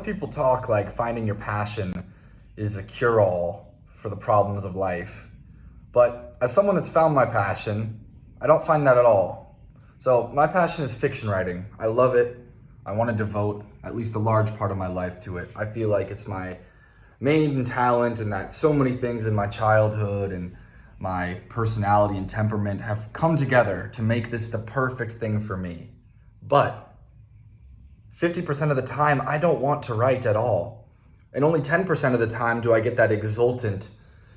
people talk like finding your passion is a cure-all for the problems of life. But as someone that's found my passion, I don't find that at all. So my passion is fiction writing. I love it. I want to devote at least a large part of my life to it. I feel like it's my main talent, and that so many things in my childhood and my personality and temperament have come together to make this the perfect thing for me. But 50% of the time, I don't want to write at all. And only 10% of the time do I get that exultant,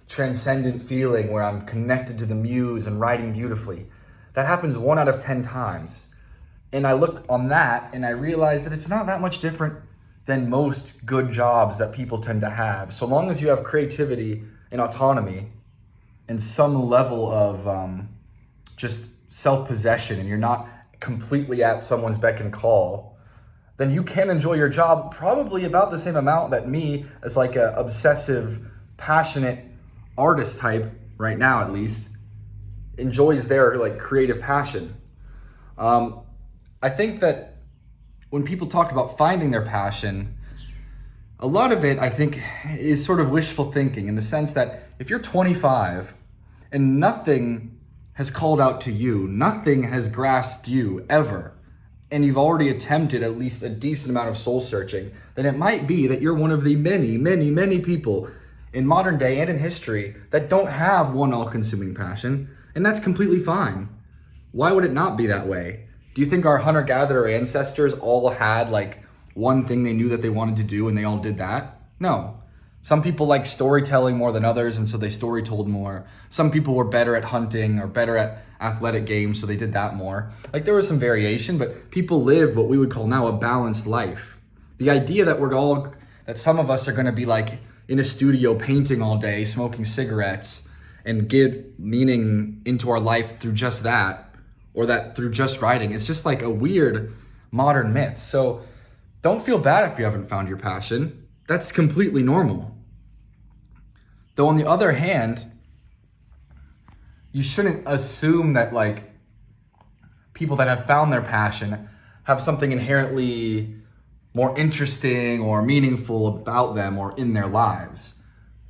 transcendent feeling where I'm connected to the muse and writing beautifully. That happens 1 out of 10 times. And I look on that and I realize that it's not that much different than most good jobs that people tend to have. So long as you have creativity and autonomy and some level of just self-possession, and you're not completely at someone's beck and call, then you can enjoy your job probably about the same amount that me, as like a obsessive, passionate artist type right now at least, enjoys their like creative passion. I think that when people talk about finding their passion, a lot of it I think is sort of wishful thinking, in the sense that if you're 25 and nothing has called out to you, nothing has grasped you ever, and you've already attempted at least a decent amount of soul searching, then it might be that you're one of the many people in modern day and in history that don't have one all-consuming passion, and that's completely fine. Why would it not be that way? Do you think our hunter-gatherer ancestors all had like one thing they knew that they wanted to do and they all did that? No. Some people like storytelling more than others, and so they story told more. Some people were better at hunting or better at athletic games, so they did that more. Like, there was some variation, but people lived what we would call now a balanced life. The idea that that some of us are gonna be like in a studio painting all day, smoking cigarettes, and get meaning into our life through just that, or that through just writing, it's just like a weird modern myth. So don't feel bad if you haven't found your passion. That's completely normal. Though on the other hand, you shouldn't assume that like people that have found their passion have something inherently more interesting or meaningful about them or in their lives.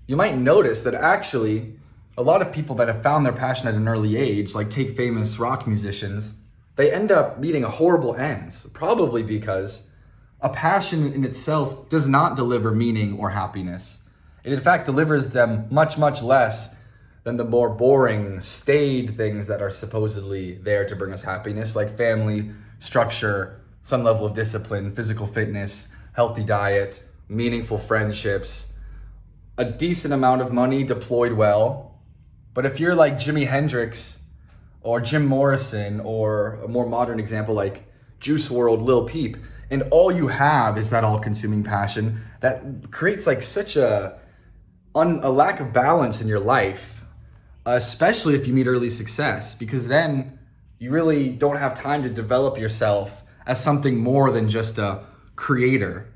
You might notice that actually a lot of people that have found their passion at an early age, like take famous rock musicians, they end up meeting horrible ends, probably because a passion in itself does not deliver meaning or happiness. It in fact delivers them much less than the more boring, staid things that are supposedly there to bring us happiness, like family, structure, some level of discipline, physical fitness, healthy diet, meaningful friendships, a decent amount of money deployed well. But if you're like Jimi Hendrix or Jim Morrison, or a more modern example like Juice WRLD, Lil Peep, and all you have is that all-consuming passion, that creates like such a lack of balance in your life, especially if you meet early success, because then you really don't have time to develop yourself as something more than just a creator.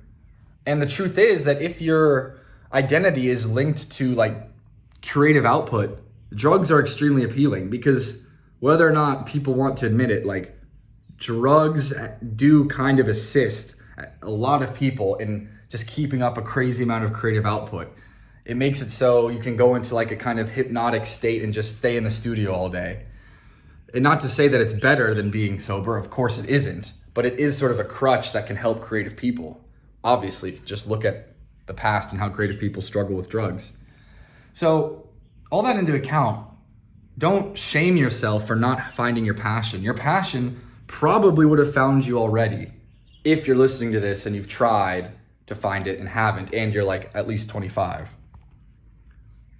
And the truth is that if your identity is linked to like creative output, drugs are extremely appealing, because whether or not people want to admit it, like drugs do kind of assist a lot of people in just keeping up a crazy amount of creative output. It makes it so you can go into like a kind of hypnotic state and just stay in the studio all day. And not to say that it's better than being sober, of course it isn't, but it is sort of a crutch that can help creative people. Obviously, just look at the past and how creative people struggle with drugs. So all that into account, don't shame yourself for not finding your passion. Your passion probably would have found you already if you're listening to this and you've tried to find it and haven't, and you're like at least 25.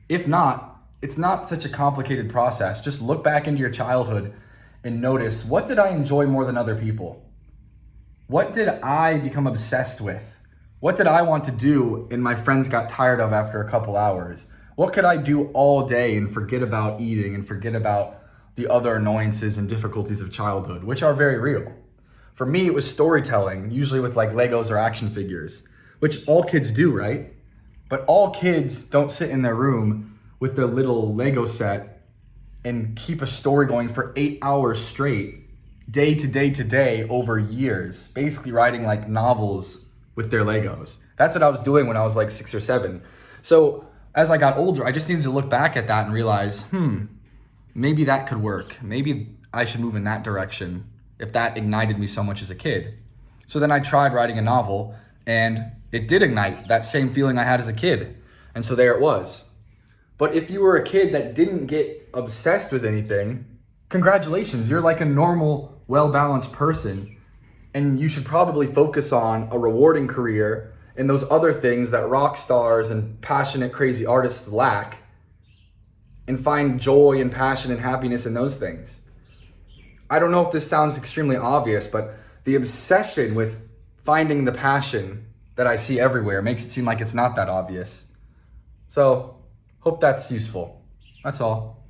If not, it's not such a complicated process. Just look back into your childhood and notice, what did I enjoy more than other people? What did I become obsessed with? What did I want to do and my friends got tired of after a couple hours? What could I do all day and forget about eating and forget about the other annoyances and difficulties of childhood, which are very real? For me, it was storytelling, usually with like Legos or action figures, which all kids do, right? But all kids don't sit in their room with their little Lego set and keep a story going for 8 hours straight, day to day over years, basically writing like novels with their Legos. That's what I was doing when I was like 6 or 7. So as I got older, I just needed to look back at that and realize, maybe that could work. Maybe I should move in that direction if that ignited me so much as a kid. So then I tried writing a novel, and it did ignite that same feeling I had as a kid. And so there it was. But if you were a kid that didn't get obsessed with anything, congratulations, you're like a normal, well-balanced person. And you should probably focus on a rewarding career and those other things that rock stars and passionate, crazy artists lack, and find joy and passion and happiness in those things. I don't know if this sounds extremely obvious, but the obsession with finding the passion that I see everywhere makes it seem like it's not that obvious. So, hope that's useful. That's all.